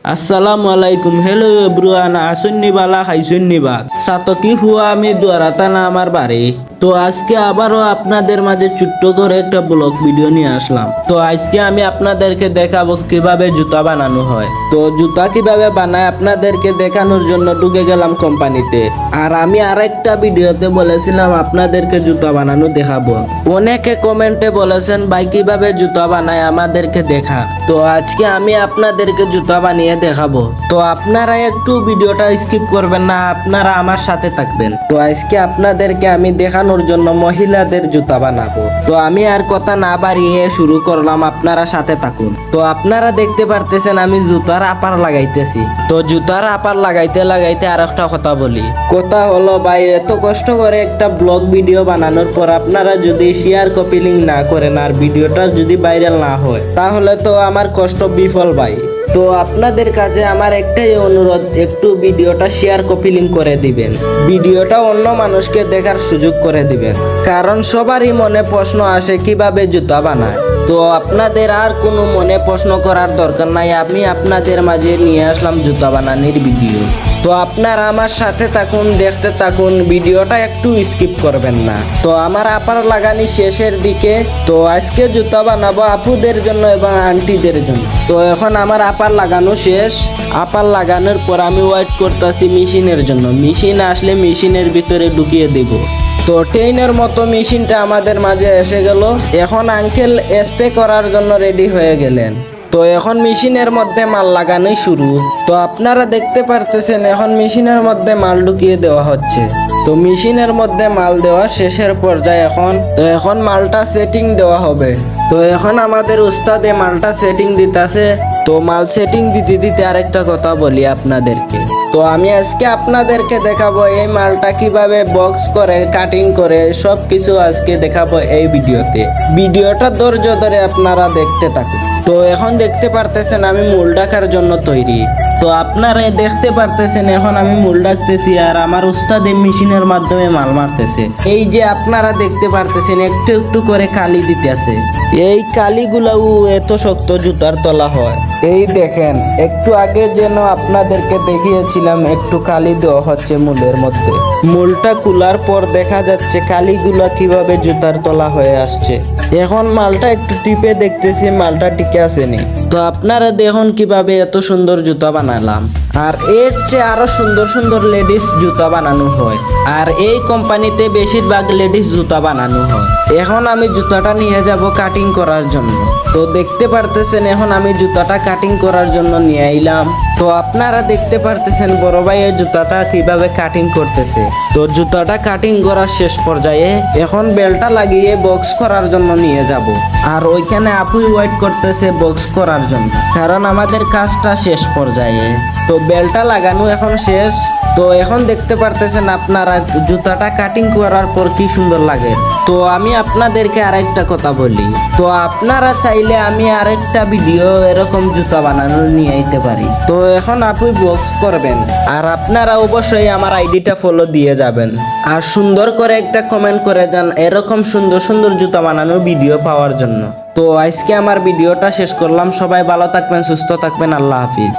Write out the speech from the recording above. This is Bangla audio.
আসসালামু আলাইকুম। হ্যালো এভরিওয়ান, আসুননি বালা খাইছুননি বাদ সাতকি হুয়া আমি দুয়ারাতানা আমার বাড়ি। তো আজকে আবারও আপনাদের মাঝে ছোট্ট করে একটা ব্লগ ভিডিও নিয়ে আসলাম। তো আজকে আমি আপনাদেরকে দেখাবো কিভাবে জুতা বানানো হয়। তো জুতা কিভাবে বানায় আপনাদেরকে দেখানোর জন্য ঢুকে গেলাম কোম্পানিতে। আর আমি আরেকটা ভিডিওতে বলেছিলাম আপনাদেরকে জুতা বানানো দেখাবো। অনেকে কমেন্টে বলেছেন ভাই কিভাবে জুতা বানায় আমাদেরকে দেখা। তো আজকে আমি আপনাদেরকে জুতা বানিয়ে দেখাবো। তো আপনারা একটু ভিডিওটা স্কিপ করবেন না, আপনারা আমার সাথে থাকবেন। তো আজকে আপনাদেরকে আমি দেখানোর জন্য মহিলাদের জুতা বানাবো। তো আমি আর কথা না বাড়িয়ে শুরু করলাম, আপনারা সাথে থাকুন। তো আপনারা দেখতে পারতেছেন আমি জুতার আপার লাগাইতেছি। তো জুতার আপার লাগাইতে লাগাইতে আর একটা কথা বলি। কথা হলো ভাই, এত কষ্ট করে একটা ব্লগ ভিডিও বানানোর পর আপনারা যদি শেয়ার কপি লিঙ্ক না করেন আর ভিডিওটা যদি ভাইরাল না হয়, তাহলে তো আমার কষ্ট বিফল ভাই। তো আপনাদের কাছে আমার একটাই অনুরোধ, একটু ভিডিওটা শেয়ার কপি লিঙ্ক করে দিবেন, ভিডিওটা অন্য মানুষকে দেখার সুযোগ করে দিবেন। কারণ সবারই মনে প্রশ্ন আসে কিভাবে জুতা বানায়। তো আপনাদের আর কোনো মনে প্রশ্ন করার দরকার নাই, আমি আপনাদের মাঝে নিয়ে আসলাম জুতা বানানোর ভিডিও। তো আপনারা আমার সাথে থাকুন, দেখতে থাকুন, ভিডিওটা একটু স্কিপ করবেন না। তো আমার আপার লাগানি শেষের দিকে। তো আজকে জুতা বানাবো আপুদের জন্য এবং আন্টিদের জন্য। তো এখন আমার আপার লাগানো শেষ। আপার লাগানোর পর আমি ওয়েট করতেছি মেশিনের জন্য। মেশিন আসলে মেশিনের ভিতরে ঢুকিয়ে দেব। তো ট্রেনের মতো মেশিনটা আমাদের মাঝে এসে গেল। এখন আঙ্কেল স্প্রে করার জন্য রেডি হয়ে গেলেন। তো এখন মেশিনের মধ্যে মাল লাগানোই শুরু। তো আপনারা দেখতে পারতেছেন এখন মেশিনের মধ্যে মাল ঢুকিয়ে দেওয়া হচ্ছে। তো মেশিনের মধ্যে মাল দেওয়া শেষের পর্যায়ে এখন মালটা সেটিং দেওয়া হবে। তো এখন আমাদের উস্তাদে মালটা সেটিং দিতেছে। তো মাল সেটিং দিতে দিতে আরেকটা কথা বলি আপনাদেরকে। তো আমি আজকে আপনাদেরকে দেখাবো এই মালটা কিভাবে বক্স করে কাটিং করে সব কিছু আজকে দেখাবো এই ভিডিওতে। ভিডিওটা ধৈর্য ধরে আপনারা দেখতে থাকুন। তো এখন দেখতে পারতেছেন আমি মূল ডাকার জন্য তৈরি। তো আপনারা দেখতে পারতেছেন এখন আমি মূল ডাকতেছি আর আমার উস্তাদ এই মেশিনের মাধ্যমে মাল মারতেছে। এই যে আপনারা দেখতে পারতেছেন একটু একটু করে কালি দিতেছে। এই কালিগুলাও এত শক্ত জুতার তলা হয়। এই দেখেন, একটু আগে যেন আপনাদেরকে দেখিয়েছিলাম একটু কালি দেওয়া হচ্ছে মূলের মধ্যে। মূলটা খোলার পর দেখা যাচ্ছে কালিগুলা কিভাবে জুতার তলা হয়ে আসছে। এখন মালটা একটু টিপে দেখতেছি মালটা টিকে আসেনি। তো আপনারা দেখুন কিভাবে এত সুন্দর জুতা বানালাম। আর এর চেয়ে আরো সুন্দর সুন্দর লেডিস জুতা বানানো হয়। আর এই কোম্পানিতে বেশিরভাগ লেডিস জুতা বানানো হয়। এখন আমি জুতাটা নিয়ে যাব কাটিং করার জন্য। তো দেখতে পারতেছেন এখন আমি জুতাটা কাটিং করার জন্য নিয়ে আইলাম। তো আপনারা দেখতে পারতেছেন বড় ভাই এই জুতাটা কিভাবে কাটিং করতেছে। তো জুতাটা কাটিং করার শেষ পর্যায়ে এখন বেলটা লাগিয়ে বক্স করার জন্য নিয়ে যাব। আর ওইখানে আপুই ওয়েট করতেছে বক্স করার জন্য, কারণ আমাদের কাজটা শেষ পর্যায়ে। তো বেলটা লাগানো এখন শেষ। তো এখন দেখতে পারতেছেন আপনারা জুতাটা কাটিং করার পর কি সুন্দর লাগে। তো আমি আপনাদেরকে আরেকটা কথা বলি। তো আপনারা চাইলে আমি আরেকটা ভিডিও এরকম জুতা বানানো নিয়ে আইতে পারি। তো এখন আপনি বক্স করবেন আর আপনারা অবশ্যই আমার আইডিটা ফলো দিয়ে যাবেন। আর সুন্দর করে একটা কমেন্ট করে যান এরকম সুন্দর সুন্দর জুতা বানানো ভিডিও পাওয়ার জন্য। তো আজকে আমার ভিডিওটা শেষ করলাম। সবাই ভালো থাকবেন, সুস্থ থাকবেন। আল্লাহ হাফিজ।